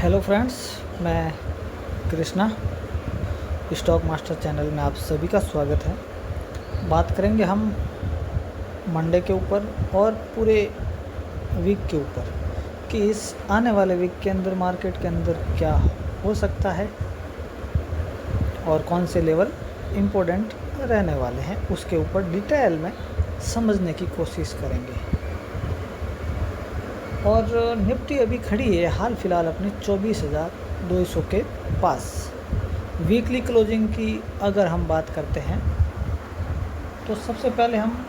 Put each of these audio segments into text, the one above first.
Hello friends, मैं Krishna stock master channel में आप सभी का स्वागत है। बात करेंगे हम मंडे के ऊपर और पूरे वीक के ऊपर कि इस आने वाले वीक के अंदर मार्केट के अंदर क्या हो सकता है और कौन से लेवल इम्पोर्टेंट रहने वाले हैं, उसके ऊपर डिटेल में समझने की कोशिश करेंगे। और निफ्टी अभी खड़ी है हाल फिलहाल अपने 24,200 के पास। वीकली क्लोजिंग की अगर हम बात करते हैं तो सबसे पहले हम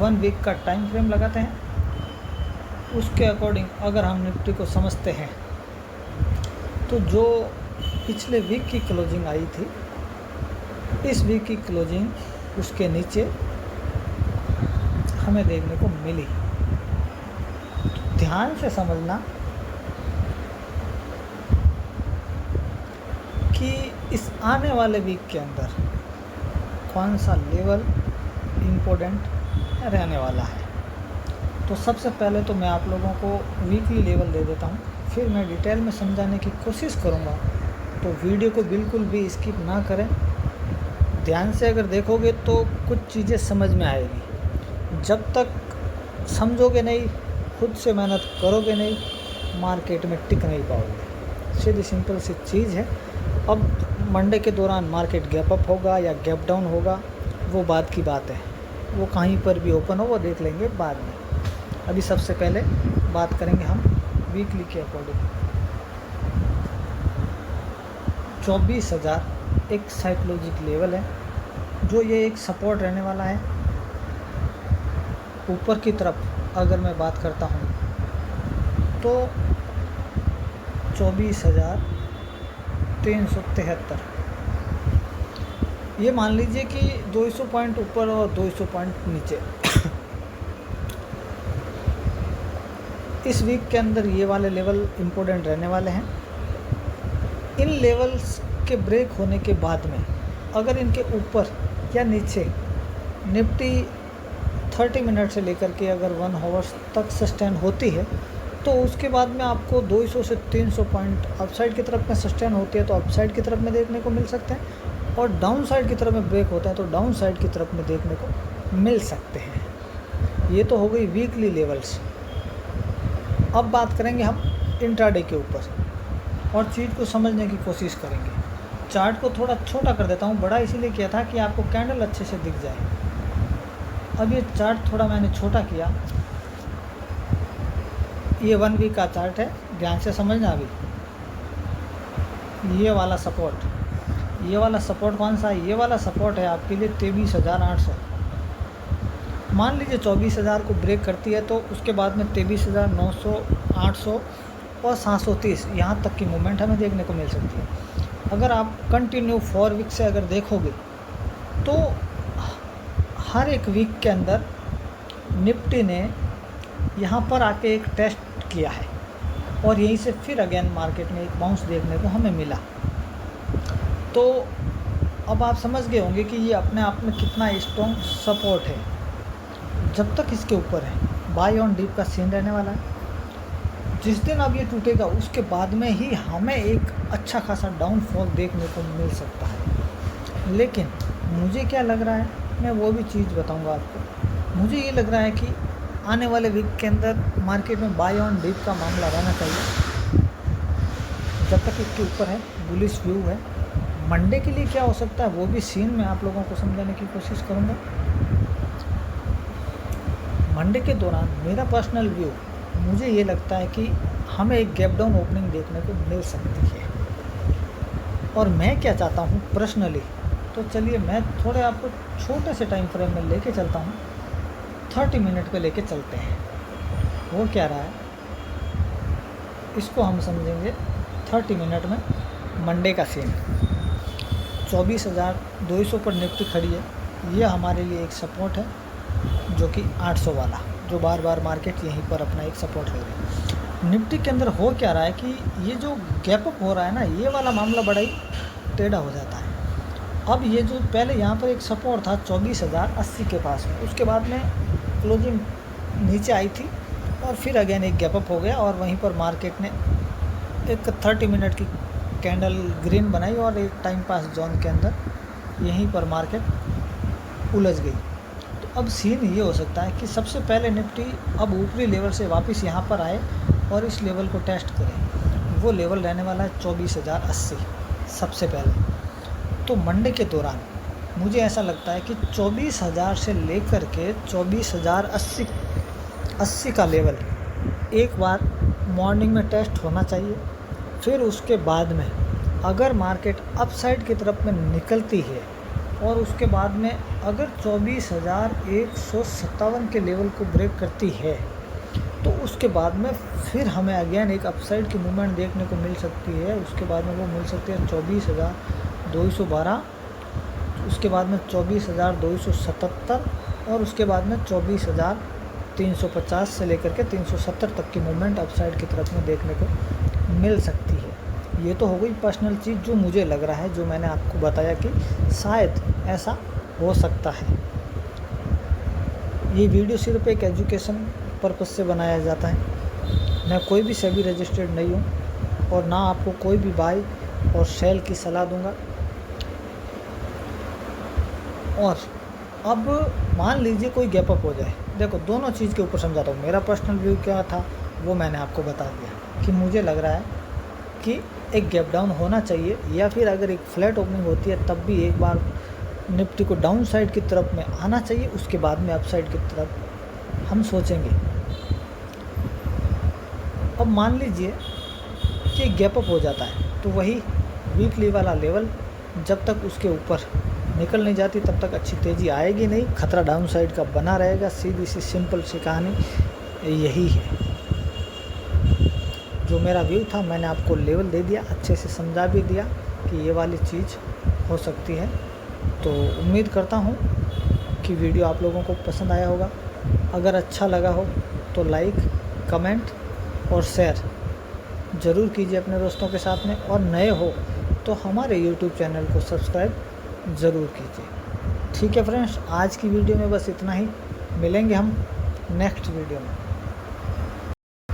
1 वीक का टाइम फ्रेम लगाते हैं। उसके अकॉर्डिंग अगर हम निफ्टी को समझते हैं तो जो पिछले वीक की क्लोजिंग आई थी, इस वीक की क्लोजिंग उसके नीचे हमें देखने को मिली। ध्यान से समझना कि इस आने वाले वीक के अंदर कौन सा लेवल इम्पोर्टेंट रहने वाला है। तो सबसे पहले तो मैं आप लोगों को वीकली लेवल दे देता हूँ, फिर मैं डिटेल में समझाने की कोशिश करूँगा। तो वीडियो को बिल्कुल भी स्किप ना करें, ध्यान से अगर देखोगे तो कुछ चीज़ें समझ में आएगी। जब तक समझोगे नहीं, खुद से मेहनत करोगे नहीं, मार्केट में टिक नहीं पाओगे। सीधी सिंपल सी चीज़ है। अब मंडे के दौरान मार्केट गैप अप होगा या गैप डाउन होगा, वो बात की बात है। वो कहीं पर भी ओपन हो वो देख लेंगे बाद में। अभी सबसे पहले बात करेंगे हम वीकली के अकॉर्डिंग। 24,000 एक साइकोलॉजिक लेवल है, जो ये एक सपोर्ट रहने वाला है। ऊपर की तरफ अगर मैं बात करता हूँ तो 24,373, ये मान लीजिए कि 200 पॉइंट ऊपर और 200 पॉइंट नीचे। इस वीक के अंदर ये वाले लेवल इम्पोर्टेंट रहने वाले हैं। इन लेवल्स के ब्रेक होने के बाद में अगर इनके ऊपर या नीचे निफ्टी 30 मिनट से लेकर के अगर 1 आवर्स तक सस्टेन होती है, तो उसके बाद में आपको 200 से 300 पॉइंट अपसाइड की तरफ में सस्टेन होती है तो अपसाइड की तरफ में देखने को मिल सकते हैं, और डाउन साइड की तरफ में ब्रेक होता है तो डाउन साइड की तरफ में देखने को मिल सकते हैं। ये तो हो गई वीकली लेवल्स। अब बात करेंगे हम इंट्राडे के ऊपर और चीज़ को समझने की कोशिश करेंगे। चार्ट को थोड़ा छोटा कर देता हूँ, बड़ा इसीलिए किया था कि आपको कैंडल अच्छे से दिख जाए। अब ये चार्ट थोड़ा मैंने छोटा किया। ये 1 वीक का चार्ट है, ध्यान से समझना। अभी ये वाला सपोर्ट कौन सा है? ये वाला सपोर्ट है आपके लिए 23,800। मान लीजिए 24,000 को ब्रेक करती है तो उसके बाद में 23,900, 800 और 730 यहाँ तक की मूवमेंट हमें देखने को मिल सकती है। अगर आप कंटिन्यू 4 वीक से अगर देखोगे तो हर एक वीक के अंदर निफ्टी ने यहाँ पर आके एक टेस्ट किया है और यहीं से फिर अगेन मार्केट में एक बाउंस देखने को हमें मिला। तो अब आप समझ गए होंगे कि ये अपने आप में कितना स्ट्रॉन्ग सपोर्ट है। जब तक इसके ऊपर है, बाय ऑन डीप का सीन रहने वाला है। जिस दिन अब ये टूटेगा उसके बाद में ही हमें एक अच्छा खासा डाउनफॉल देखने को मिल सकता है। लेकिन मुझे क्या लग रहा है, मैं वो भी चीज़ बताऊंगा आपको। मुझे ये लग रहा है कि आने वाले वीक के अंदर मार्केट में बाय ऑन डीप का मामला रहना चाहिए। जब तक इसके ऊपर है, बुलिश व्यू है। मंडे के लिए क्या हो सकता है वो भी सीन मैं आप लोगों को समझाने की कोशिश करूँगा। मंडे के दौरान मेरा पर्सनल व्यू, मुझे ये लगता है कि हमें एक गैप डाउन ओपनिंग देखने को मिल सकती है। और मैं क्या चाहता हूँ पर्सनली, तो चलिए मैं थोड़े आपको छोटे से टाइम फ्रेम में लेके चलता हूँ। 30 मिनट पे लेके चलते हैं। वो क्या रहा है इसको हम समझेंगे 30 मिनट में। मंडे का सीन 24,200 पर निफ्टी खड़ी है। ये हमारे लिए एक सपोर्ट है, जो कि 800 वाला, जो बार बार मार्केट यहीं पर अपना एक सपोर्ट ले रही है। निफ्टी के अंदर हो क्या रहा है कि ये जो गैप अप हो रहा है ना, ये वाला मामला बड़ा ही टेढ़ा हो जाता है। अब ये जो पहले यहाँ पर एक सपोर्ट था 24,080 के पास में, उसके बाद में क्लोजिंग नीचे आई थी और फिर अगेन एक गैप अप हो गया और वहीं पर मार्केट ने एक 30 मिनट की कैंडल ग्रीन बनाई और एक टाइम पास जोन के अंदर यहीं पर मार्केट उलझ गई। तो अब सीन ये हो सकता है कि सबसे पहले निफ्टी अब ऊपरी लेवल से वापस यहाँ पर आए और इस लेवल को टेस्ट करें। वो लेवल रहने वाला है 24,080 सबसे पहले। तो मंडे के दौरान मुझे ऐसा लगता है कि 24,000 से लेकर के 24,080 का लेवल एक बार मॉर्निंग में टेस्ट होना चाहिए। फिर उसके बाद में अगर मार्केट अपसाइड की तरफ में निकलती है और उसके बाद में अगर 24,157 के लेवल को ब्रेक करती है तो उसके बाद में फिर हमें अगेन एक अपसाइड की मूवमेंट देखने को मिल सकती है। उसके बाद में वो मिल सकती है 24,212, उसके बाद में 24,277 और उसके बाद में 24,350 से लेकर के 370 तक की मूवमेंट अपसाइड की तरफ में देखने को मिल सकती है। ये तो हो गई पर्सनल चीज़ जो मुझे लग रहा है, जो मैंने आपको बताया कि शायद ऐसा हो सकता है। ये वीडियो सिर्फ एक एजुकेशन पर्पस से बनाया जाता है। मैं कोई भी सेबी रजिस्टर्ड नहीं हूँ और ना आपको कोई भी बाय और सेल की सलाह दूंगा। और अब मान लीजिए कोई गैप अप हो जाए, देखो दोनों चीज़ के ऊपर समझाता हूँ। मेरा पर्सनल व्यू क्या था वो मैंने आपको बता दिया कि मुझे लग रहा है कि एक गैप डाउन होना चाहिए, या फिर अगर एक फ्लैट ओपनिंग होती है तब भी एक बार निफ्टी को डाउन साइड की तरफ में आना चाहिए। उसके बाद में अप साइड की तरफ हम सोचेंगे। अब मान लीजिए कि गैप अप हो जाता है तो वही वीकली वाला लेवल जब तक उसके ऊपर निकल नहीं जाती तब तक अच्छी तेज़ी आएगी नहीं, खतरा डाउन साइड का बना रहेगा। सीधी सी सिंपल सी कहानी यही है। जो मेरा व्यू था मैंने आपको लेवल दे दिया, अच्छे से समझा भी दिया कि ये वाली चीज़ हो सकती है। तो उम्मीद करता हूँ कि वीडियो आप लोगों को पसंद आया होगा। अगर अच्छा लगा हो तो लाइक, कमेंट और शेयर ज़रूर कीजिए अपने दोस्तों के साथ में, और नए हो तो हमारे YouTube चैनल को सब्सक्राइब ज़रूर कीजिए। ठीक है फ्रेंड्स, आज की वीडियो में बस इतना ही। मिलेंगे हम नेक्स्ट वीडियो में।